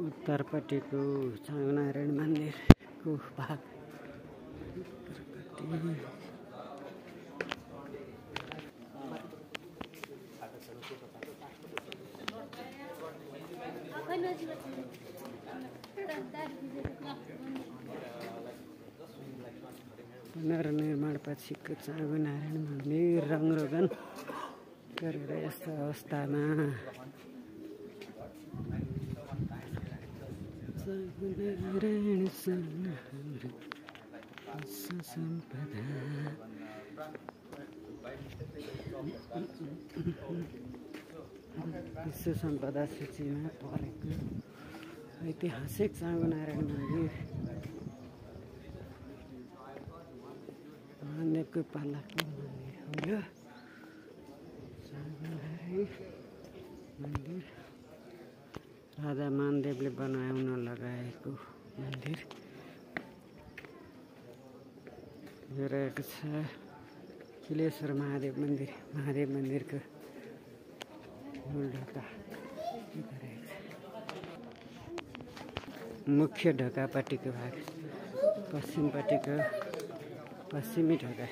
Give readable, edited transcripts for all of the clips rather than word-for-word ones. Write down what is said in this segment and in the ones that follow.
उत्तरपट्टिको चाँगुनारायण मन्दिरको भाग पुनर्निर्माणपछिको चाँगुनारायण मन्दिर रङरोगन गरेर यस्तो अवस्थामा चाँगुनारायण सम्पदा विश्व सम्पदा सूचीमा परेको ऐतिहासिक चाँगुनारायण मन्दिर महादेवको पालाको मन्दिर हो यो चाँगुनारायण मन्दिर। राजा मानदेवले बनाउन लगाएको मन्दिर यो रहेको छ किलेश्वर महादेव मन्दिर। महादेव मन्दिरको मूल ढोका मुख्य ढोकापट्टिको भाग पश्चिमपट्टिको पश्चिमी ढोका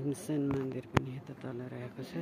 भीमसेन मन्दिर पनि यता तल रहेको छ।